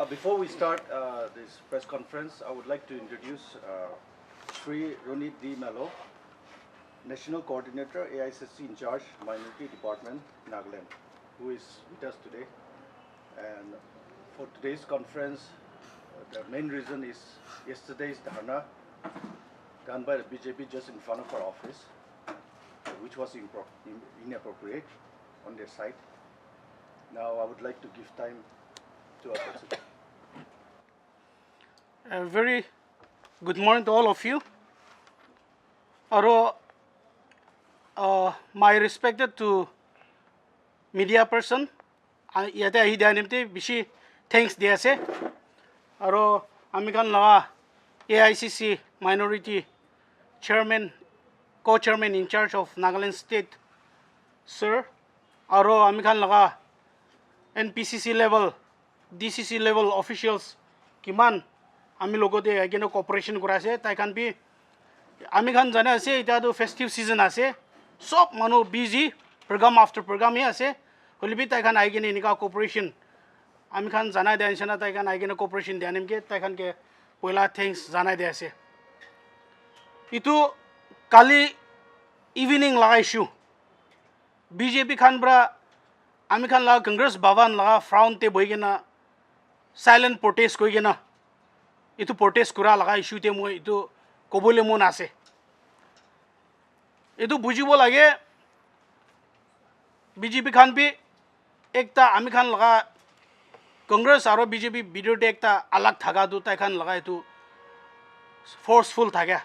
Before we start this press conference, I would like to introduce Sri Ronit D. Mello, National Coordinator, AICC in charge, Minority Department, Nagaland, who is with us today. And for today's conference, the main reason is yesterday's dharna done by the BJP just in front of our office, which was inappropriate on their side. Now I would like to give time to our president. A very good morning to all of you. My respected to media person, yate ahi dianimte bishi thanks diase. Aro amikan laga AICC minority chairman, co-chairman in charge of Nagaland State, sir. Aro amikan laga NPCC level, DCC level officials kiman আমি লগতে এগেনো কোঅপাৰেশন কৰাছে তাই কান B আমি খান জানে আছে এটা তো festive season আছে সব মানুহ বিজি প্ৰগ্ৰাম আফটাৰ প্ৰগ্ৰাম হে আছে হলিবি তাই কান আইগেনে নিকা কোঅপাৰেশন আমি খান জানাই দেনছনা তাই কান আইগেনে কোঅপাৰেশন দেনিমকে তাই কান কে পয়লা থ্যাঙ্কস জানাই দে আছে ইটো কালি ইভিনিং লাগাইছো বিজেপি খান ব্রা আমি খান লাগা কংগ্রেস ভवन লাগা ফ্রন্টে বইগেনা সাইলেন্ট প্রটেস্ট কইগেনা itu protest kura laga issue te moi itu kobole mon ase itu bujibo lage BJP khan bi ekta ami khan laga congress aro BJP video te ekta alag thaga du tai khan laga itu forceful thaga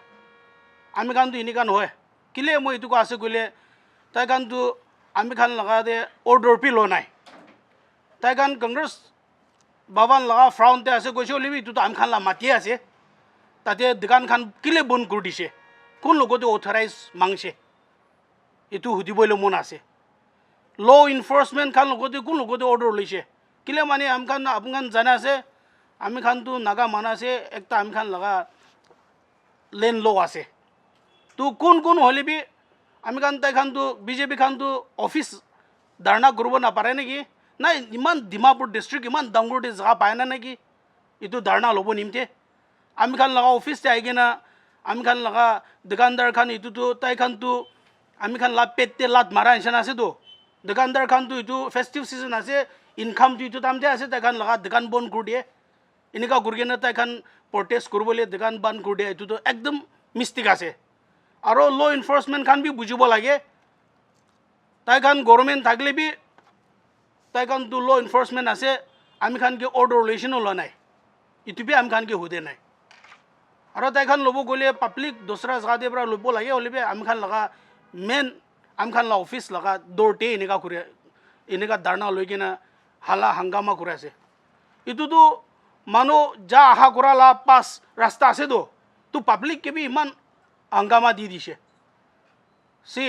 ami khan du ini kan hoy kile moi itu ko ase gole tai khan du ami khan laga de order pi lo nai tai khan congress भवन लगा frowned ते ऐसे कोई Libby तो आम खान ला माती आसे ताते दुकान खान किले बन कर दिसे कौन लोगों तो ऑथराइज मांगसे इतु हुदी बोले मन आसे लॉ इन्फोर्समेंट खान लोगों तो कौन लोगों तो ऑर्डर लइसे किले माने आम खान जाना से आम खान तो नागा माना से एक ता आम खान लगा लेन लॉ आसे तो कौन होले भी आम खान ताई खान तो बीजेपी खान तो ऑफिस धरना करब ना पारे नेकी ना इमान डिमापुर डिस्ट्रिक्ट इमान डांगुर दे जगह पाए ना कि इतु धरना लोबो निमते आमी खान लगा ऑफिस ते आइगे ना आमी खान लगा दुकानदार खान इतु तो ताई खान तो आमी खान ला पेटे लात मारा इंसान आसे तो दुकानदार खान तो इतु फेस्टिव सीजन आसे इनकम तो इतु तामते आसे ताई खान लगा दुकान बंद कर दिए इनका गुरगे ना ताई खान प्रोटेस्ट करबोले दुकान बंद कर दिए इतु तो एकदम मिस्टेक आसे आरो लॉ इन्फोर्समेंट खान भी बुझिबो लागे ताई खान गवर्नमेंट थाकले भी ताई खान तो लॉ इन्फोर्समेंट आसे आमी खान के ऑर्डर लेशन लो नाय इतु भी आमी खान के हुदे नाय आरो ताई खान लोबो गले पब्लिक दूसरा जगह दे ब्रा लोबो लागे होले बे आमी खान लगा मेन आमी खान ला ऑफिस लगा दोरटे इनेका कुरे इनेका धरना लइगे ना हाला हंगामा कुरासे इतु तो मानो जा आहा कुराला पास रास्ता आसे तो पब्लिक के भी इमान हंगामा दी दिसे से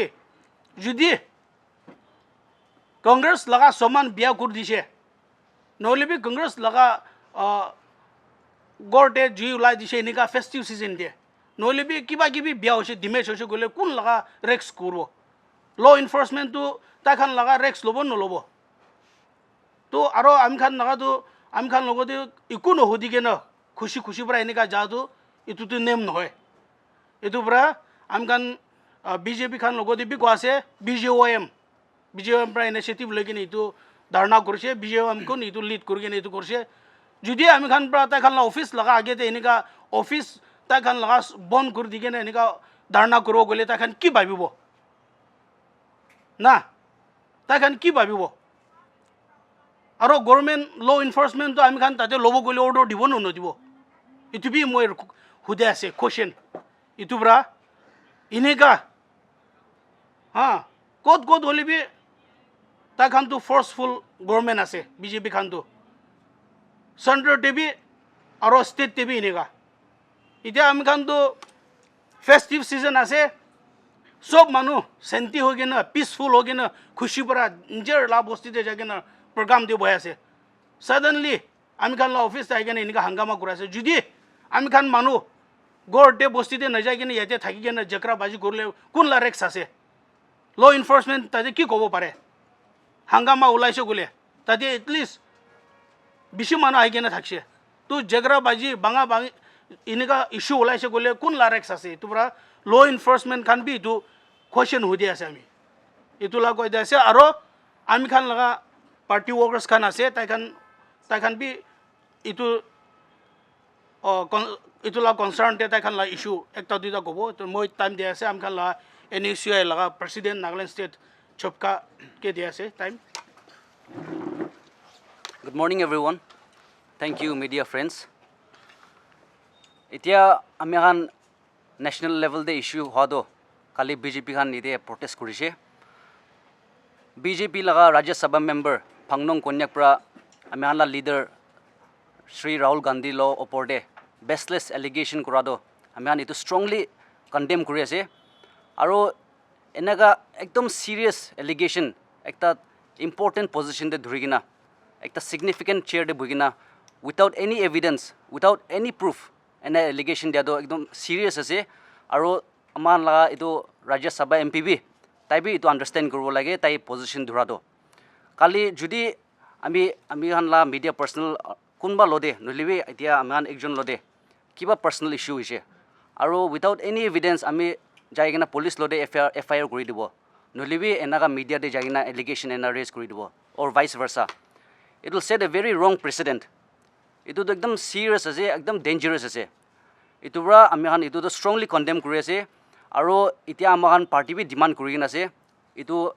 जुदी कांग्रेस लगा समान बिया कर दिसे नहले भी कांग्रेस लगा गोटे जुई उलाई दिसे इनका फेस्टिव सीजन दे नहले भी किबा किबि बिया होसे डिमेज होसे गले कोन लगा रेक्स करबो लॉ इन्फोर्समेंट तो ताई खान लगा रेक्स लोबो न लोबो तो आरो आम खान लगा तो आम खान लोगो दे इकु न होदिगे न खुशी खुशी ब्रा इनका जादू इतु तो नेम न होय इतु ब्रा आम खान बीजेपी खान लोगो दे भी कोआसे BJM pra initiative lagi ni itu dharna kurse BJM ko ni itu lead kurge ni itu kurse judi ami khan pra ta khan la office laga age te inika office ta khan laga bon kur dige na inika dharna kuro gole ta khan ki bhabibo na ta khan ki bhabibo aro government law enforcement to ami khan tate lobo gole order dibo no dibo itu bi moi hude ase question itu bra inika ha kod hole bi ताई खान तो forceful government आसे BJP Khan तो central TV और state TV इनेगा इतना आम खान तो festive season आसे सब मानु शांति हो गए ना पीसफुल हो गए ना खुशी परा निजर ला बस्ती दे जाके ना प्रोग्राम दे बया से सडनली आम खान ला ऑफिस आगे ना इनका हंगामा करासे जुदी आम खान मानु गोरटे बस्ती दे न जाके ना याते थाकी के ना जकरा बाजी करले कोन ला रेक्स आसे लॉ इन्फोर्समेंट ताजे की कब पारे हंगामा ओलाइसे गले ताते एटलिस्ट বেছি মানুহ আহি কিনে থাকছে তো জেগৰাবাজি বাঙা বাঙি এনেকুৱা ইছ্যু ওলাইছে গ'লে কোন লাৰেক্স আছে এইটো পৰা ল' এনফৰ্চমেণ্ট খান বি এইটো কুৱেশ্যন সুধি আছে আমি এইটো লা কৈ দিয়া আছে আৰু আমি খান লগা পাৰ্টি ৱৰ্কাৰ্ছ খান আছে তাইখান বি এইটো এইটো লা কনচাৰ্ণ তাইখান লা ইছ্যু একটা দুটা ক'ব তো মই টাইম দিয়া আছে আমি খান লা NUCI লগা প্ৰেচিডেণ্ট নাগালেণ্ড ষ্টেট চপকাকে দিয়া আছে time Good morning, everyone. Thank you, media friends. Itia ami khan national level de issue hodo kali BJP khan ide protest kurise. BJP laga Rajya Sabha member Phangnong Konyak pra ami khan la leader Shri Rahul Gandhi lo oporde baseless allegation kurado ami khan itu strongly condemn kuri ase. Aro enaga ekdom serious allegation ekta important position de dhurigina ekta significant chair de bugina without any evidence without any proof and allegation dia do ekdom serious ase aro aman la itu Rajya Sabha MP bi tai bi itu understand koribo lage tai position dhura do kali judi ami han la media personal kunba lode nolibi itia aman ekjon lode kiba personal issue hoise aro without any evidence ami jaigena police lode FIR kori dibo nolibi enaga media de jaigena allegation and raise kori dibo or vice versa. It will set a very wrong precedent. Itu to ekdam serious ase, ekdam dangerous ase. Itu ra ami han itu to strongly condemn kuri ase. Aro itia amahan party bi demand kuri gina ase. Itu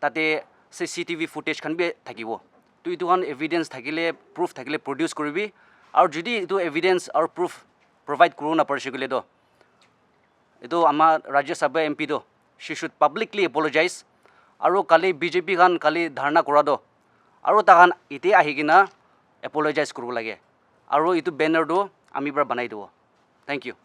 tate CCTV footage kan bi thakibo. To itu han evidence thakile, proof thakile produce koribi. Aro jodi itu evidence or proof provide kuru na parse gule do. Itu ama Rajya Sabha MP do. She should publicly apologize. Aro kali BJP kan kali dharna kora do. Aro tahan ite ahi kina apologize kuru lage. Aro itu banner do ami bara banai do. Thank you.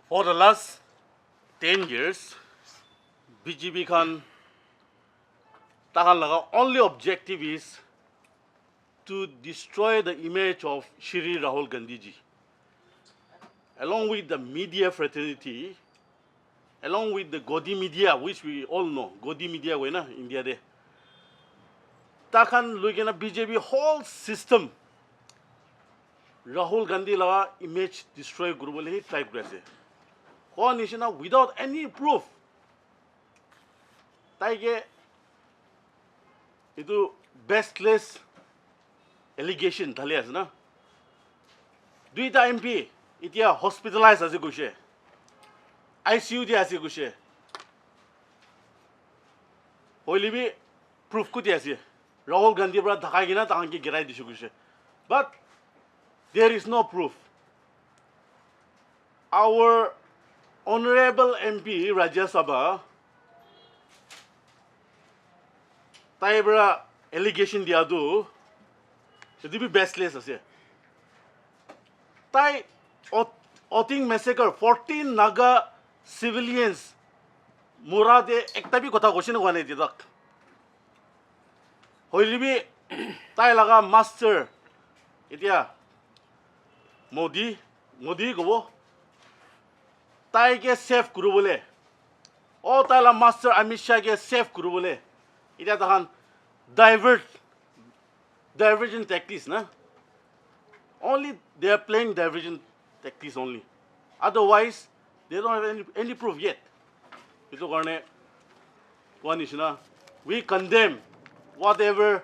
For the last 10 years, BJP Khan tahan laga only objective is to destroy the image of Shri Rahul Gandhi ji. Along with the media fraternity, along with the Godi media, which we all know, Godi media we na India de. Takan looking at BJP whole system. Rahul Gandhi la image destroy globally type grase. One is now without any proof. Taige itu baseless allegation dhale as na. Duita MP itia hospitalized ase gushe ICU dia ase gushe hoilibi proof ku dia ase Rahul Gandhi bra dhakai gina tahan ki girai disu gushe but there is no proof. Our honorable MP Rajya Sabha tai bra allegation dia do it be baseless ase tai Oting massacre 14 Naga civilians Murade ekta bi kotha question gwane didak hoilibi tai laga master itia Modi gobo tai ke save kuru bole o tai la master Amit Shah ke save kuru bole itia tahan divergent tactics na only they are playing divergent tactics only. Otherwise, they don't have any proof yet. Ito karne one is na we condemn whatever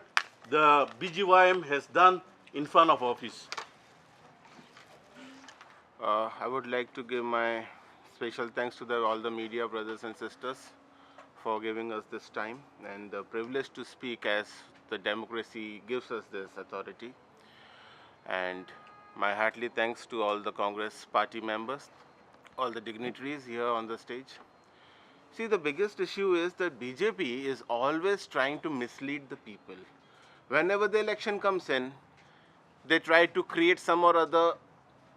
the BGYM has done in front of office. I would like to give my special thanks to all the media brothers and sisters for giving us this time and the privilege to speak as the democracy gives us this authority. And my heartily thanks to all the Congress party members, all the dignitaries here on the stage. See, the biggest issue is that BJP is always trying to mislead the people. Whenever the election comes in, they try to create some or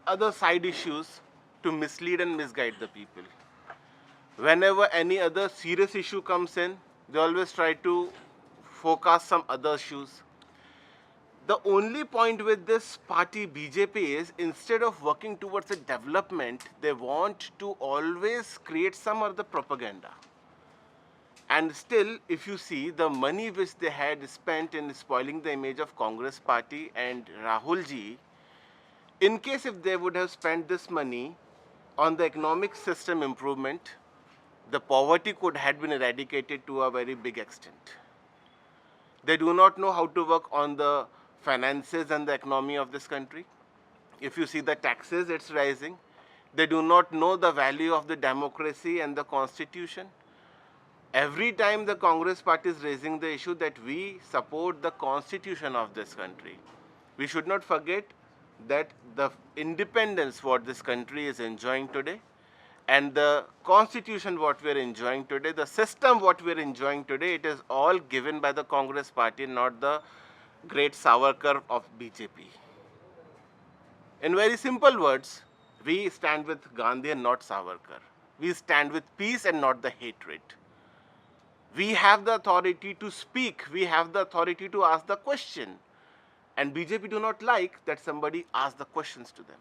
other side issues to mislead and misguide the people. Whenever any other serious issue comes in, they always try to focus some other issues. The only point with this party BJP is instead of working towards a development, they want to always create some other propaganda. And still, if you see the money which they had spent in spoiling the image of Congress party and Rahul ji, in case if they would have spent this money on the economic system improvement, the poverty could have been eradicated to a very big extent. They do not know how to work on the finances and the economy of this country. If you see the taxes, it's rising. They do not know the value of the democracy and the constitution. Every time the Congress party is raising the issue that we support the constitution of this country, we should not forget that the independence what this country is enjoying today and the constitution what we are enjoying today, the system what we are enjoying today, it is all given by the Congress party, not the great Savarkar of BJP. In very simple words, we stand with Gandhi and not Savarkar. We stand with peace and not the hatred. We have the authority to speak. We have the authority to ask the question. And BJP do not like that somebody asks the questions to them.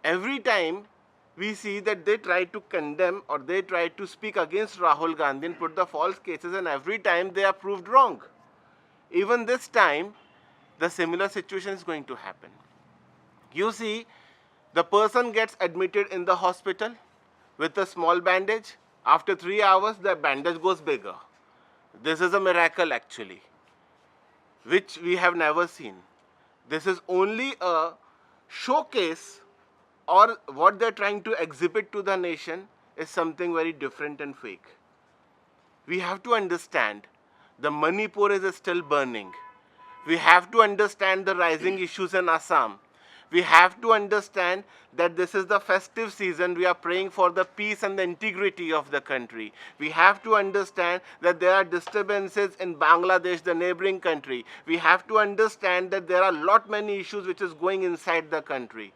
Every time we see that they try to condemn or they try to speak against Rahul Gandhi and put the false cases, and every time they are proved wrong. Even this time, the similar situation is going to happen. You see, the person gets admitted in the hospital with a small bandage. After 3 hours, the bandage goes bigger. This is a miracle actually, which we have never seen. This is only a showcase, or what they're trying to exhibit to the nation is something very different and fake. We have to understand the Manipur is still burning. We have to understand the rising issues in Assam. We have to understand that this is the festive season. We are praying for the peace and the integrity of the country. We have to understand that there are disturbances in Bangladesh, the neighboring country. We have to understand that there are many issues which is going inside the country.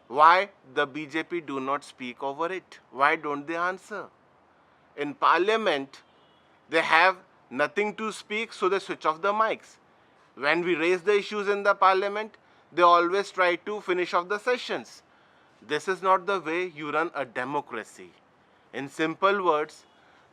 Why the BJP do not speak over it? Why don't they answer? In parliament, they have nothing to speak, so they switch off the mics. When we raise the issues in the parliament, they always try to finish off the sessions. This is not the way you run a democracy. In simple words,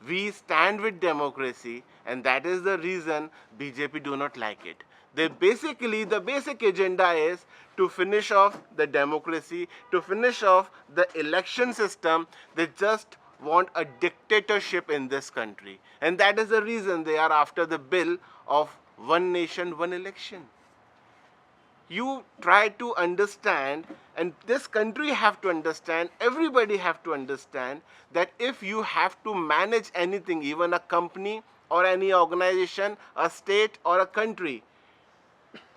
we stand with democracy, and that is the reason BJP do not like it. The basic agenda is to finish off the democracy, to finish off the election system. They just want a dictatorship in this country. And that is the reason they are after the bill of one nation, one election. You try to understand, and this country have to understand, everybody have to understand that if you have to manage anything, even a company or any organization, a state or a country,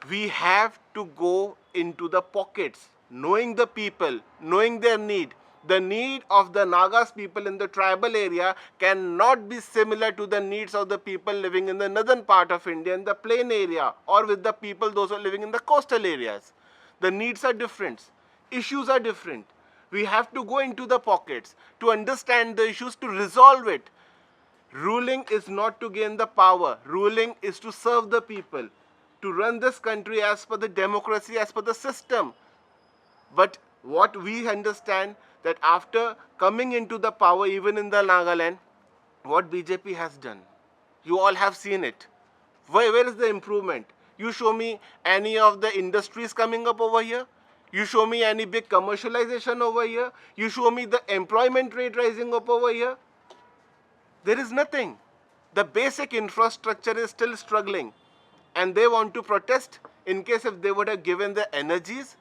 we have to go into the pockets, knowing the people, knowing their need. The need of the Nagas people in the tribal area cannot be similar to the needs of the people living in the northern part of India, in the plain area, or with the people those who are living in the coastal areas. The needs are different. Issues are different. We have to go into the pockets to understand the issues, to resolve it. Ruling is not to gain the power. Ruling is to serve the people, to run this country as per the democracy, as per the system. But what we understand, that after coming into the power, even in the Nagaland, what BJP has done, you all have seen it. Where is the improvement? You show me any of the industries coming up over here. You show me any big commercialization over here. You show me the employment rate rising up over here. There is nothing. The basic infrastructure is still struggling. And they want to protest. In case if they would have given the energies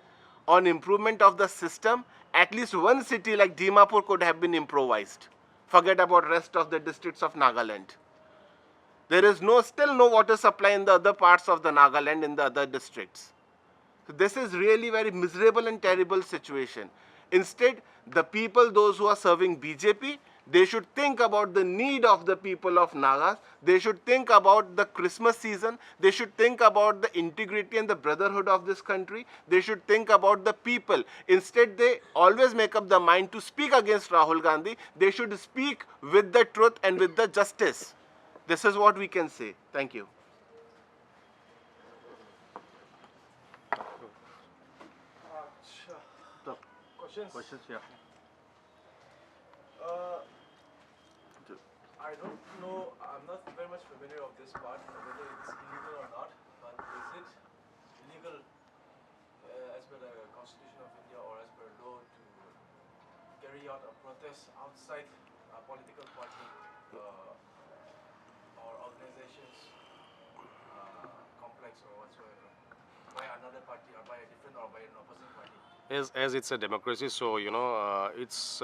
on improvement of the system, at least one city like Dimapur could have been improvised. Forget about rest of the districts of Nagaland. There is still no water supply in the other parts of the Nagaland, in the other districts. So this is really very miserable and terrible situation. Instead, the people, those who are serving BJP, they should think about the need of the people of Nagas. They should think about the Christmas season. They should think about the integrity and the brotherhood of this country. They should think about the people. Instead, they always make up the mind to speak against Rahul Gandhi. They should speak with the truth and with the justice. This is what we can say. Thank you. Questions? Questions, yeah. I don't know, I'm not very much familiar of this part, whether it's illegal or not, but is it illegal as per the Constitution of India or as per law to carry out a protest outside a political party or organizations complex or whatsoever by another party or by a different or by an opposing party? As it's a democracy, so it's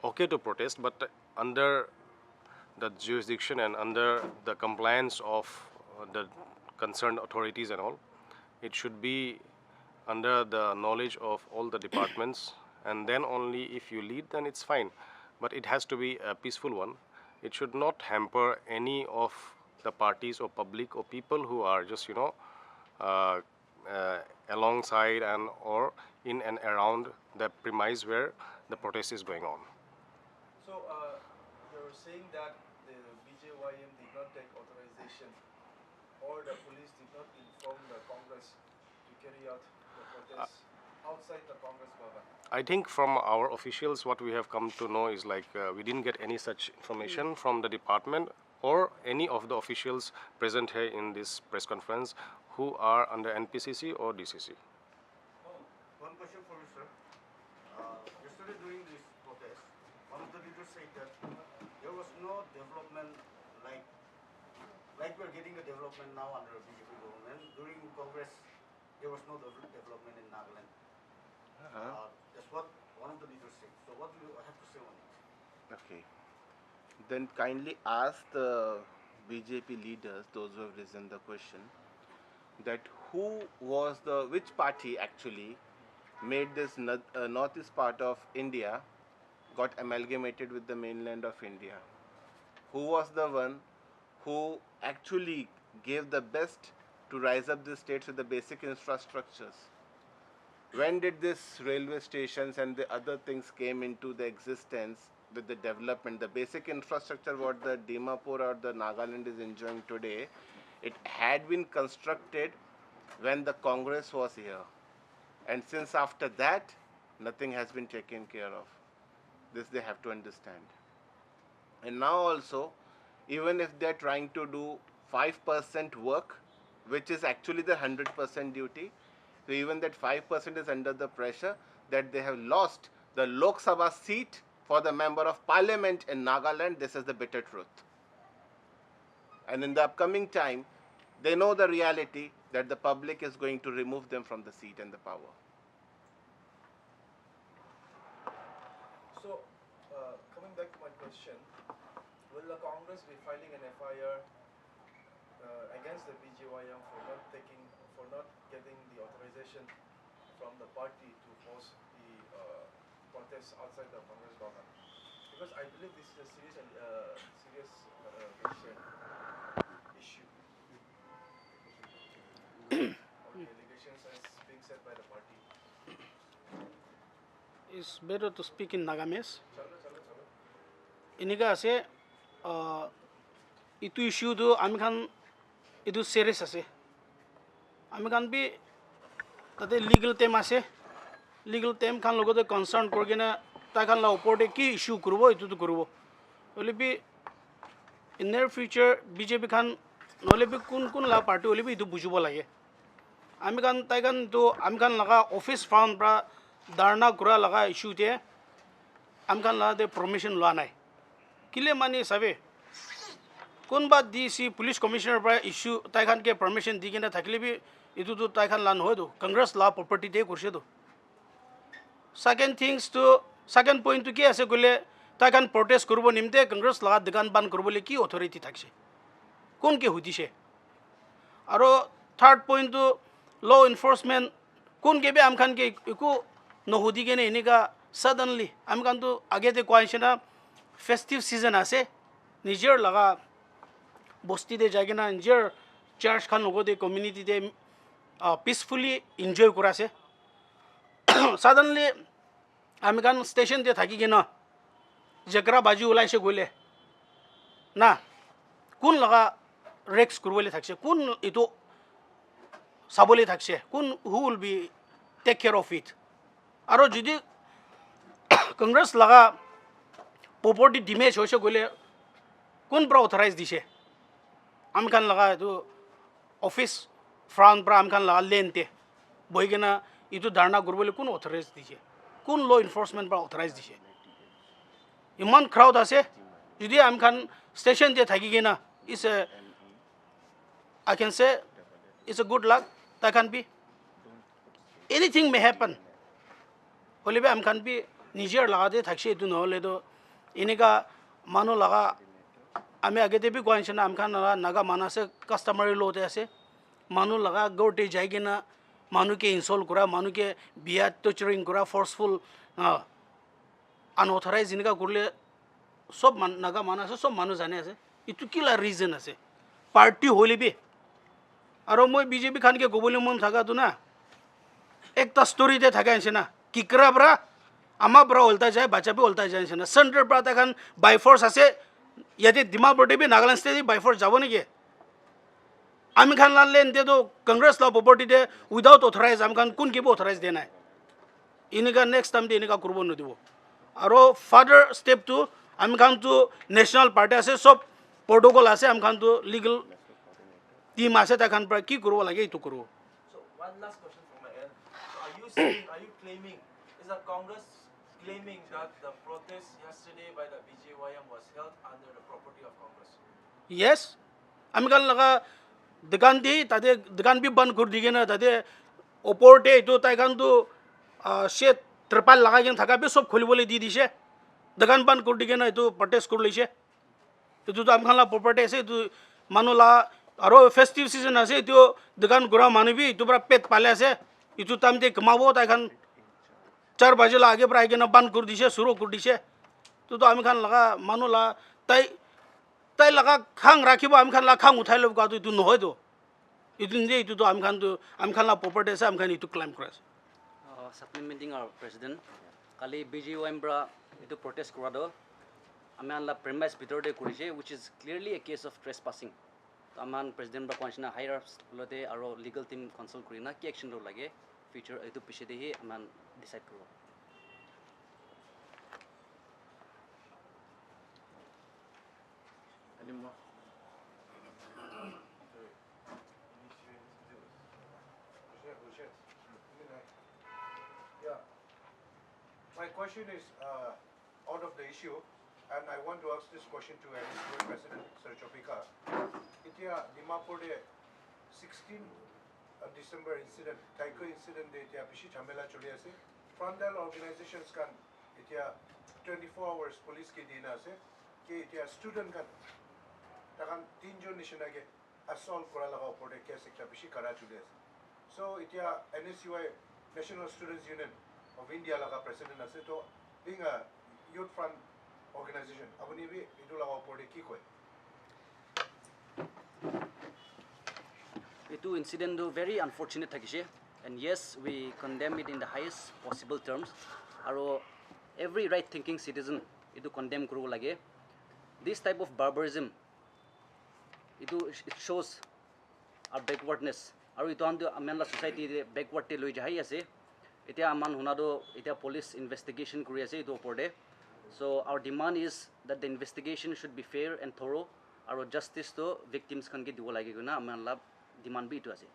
okay to protest, but under the jurisdiction and under the compliance of the concerned authorities and all, it should be under the knowledge of all the departments, and then only if you lead, then it's fine. But it has to be a peaceful one. It should not hamper any of the parties or public or people who are just uh, alongside and or in and around the premise where the protest is going on. So you're saying that the BJYM did not take authorization or the police did not inform the Congress to carry out the protest outside the Congress Bhavan? I think from our officials, what we have come to know is like we didn't get any such information from the department or any of the officials present here in this press conference who are under NPCC or DCC. One question for you, sir. Yesterday during this protest, one of the leaders said that there was no development like we're getting a development now under a BJP government. During Congress, there was no development in Nagaland. That's what one of the leaders said. So what do you have to say on it? Okay. Then kindly ask the BJP leaders, those who have risen the question, that which party actually made this northeast part of India got amalgamated with the mainland of India? Who was the one who actually gave the best to rise up the states with the basic infrastructures? When did this railway stations and the other things came into the existence with the development? The basic infrastructure what the Dimapur or the Nagaland is enjoying today, it had been constructed when the Congress was here. And since after that, nothing has been taken care of. This they have to understand. And now also, even if they're trying to do 5% work, which is actually the 100% duty, so even that 5% is under the pressure that they have lost the Lok Sabha seat for the member of parliament in Nagaland. This is the bitter truth. And in the upcoming time, they know the reality that the public is going to remove them from the seat and the power. So, coming back to my question, will the Congress be filing an FIR against the BJYM for not getting the authorization from the party to host the protest outside the Congress Bhavan? Because I believe this is a serious issue. Or the allegations as being said by the party. It's better to speak in Nagames. Chalo. Iniga ase itu issue do ami khan itu serious ase. Ami khan bi tate legal team ase. Legal team khan logote concern korgena ta khan la opor de ki issue kurbo itu to kurbo. Oli bi in near future BJP khan nole bi kun la party oli bi itu bujibo lage. Ami khan tai khan to ami khan laga office found pra dharna kura laga issue te ami khan la de permission lo nai. Kile mani sabe kunba DC police commissioner pra issue tai khan ke permission digena thakile bi itu to tai khan lan hoy do Congress law property te kurse do. Second point to ki ase gole tai khan protest kurbo nimte Congress law dukan ban kurbo le ki authority thakse kon ke hudise aro third point to law enforcement kon ke be am khan ke iku no hudi gene inika suddenly am khan to age te koishena festive season ase niger laga bosti de jagena niger church khan logo de community de peacefully enjoy kurase suddenly ami khan station te thaki gena jakra baji ulaise gole na kun laga rex kurwele thakse kun ito sabole thakse kun who will be take care of it aro jodi Congress laga property damage hoise gole kun pra authorize dise am khan laga etu office front pra am khan laga lente boigena itu dharna gurbole kun authorize dise kun law enforcement pra authorize dise iman crowd ase jodi am khan station je thaki gena is a I can say it's a good luck that can be anything may happen holibe am khan be nijer laga de thakse itu no le do inika manu laga ame agete bi koin chana am khan naga manase customary lo te ase manu laga gote jaigena manu ke insult kura manu ke biya torturing kura forceful unauthorized inika kurle sob naga manase sob manu jane ase itu kila reason ase party holibe aro moi BJP khan ke gobole mom thaga tu na ekta story de thaga ansena kikra bra ama bra olta jay bacha be olta jay ansena center bra ta khan by force ase yate Dimapur de be Nagaland state by force jabo niki ami khan lan len de do congress la property de without authorized am khan kun ke bo authorized dena inika next time de inika kurbo no dibo aro further step to am khan to national party ase sob protocol ase am khan to legal team ase ta khan pra ki kurbo lage itu kurbo So one last question from my end. So are you saying, are you claiming, is the Congress claiming that the protest yesterday by the BJYM was held under the property of Congress? yes ami khan laga dukan di tade dukan bi ban kur digena tade opor te itu tai khan tu she tripal laga gen thaka be sob kholi bole di dise dukan ban kur digena itu protest kur lise itu to am khan la property ase itu manu la aro festive season ase itu dukan gura manu bi itu pra pet pale ase itu tam de kmabo tai khan 4 baje la age pra gena ban kur dise suru kur dise to am khan laga manu la tai laga khang rakhibo am khan la khang uthai lob ka tu no hoy do itu nde itu to am khan la property ase am khan itu claim kras supplementing our president kali BJYM bra itu protest kura do aman la premise bitor de kurise which is clearly a case of trespassing aman president bra konchna higher ups lote aro legal team consult kurina ki action lo lage future itu piche de hi aman decide kuro Any more? Yeah. My question is out of the issue, and I want to ask this question to NSUA President Sir Chopika. Itia Dimapur de 16 December incident, Taiko incident de itia pishi chamela choli ase. Frontal organizations kan itia 24 hours police ki dina ase. Ki itia student kan takan 3 jon nishinage assault kora laga opor de case ekta pishi kara choli ase. So itia NSUA National Students Union of India laga president ase to being a youth front organization apuni bi itu laga opor de ki koi itu incident do very unfortunate thakise and yes we condemn it in the highest possible terms aro every right thinking citizen itu condemn kuru lage this type of barbarism it shows our backwardness aro itu amdu amanla society de backward te loi jai ase etia aman hunado etia police investigation kuri ase itu opor de so our demand is that the investigation should be fair and thorough aro justice to victims kan ke dibo lage guna amanla demand bi itu ase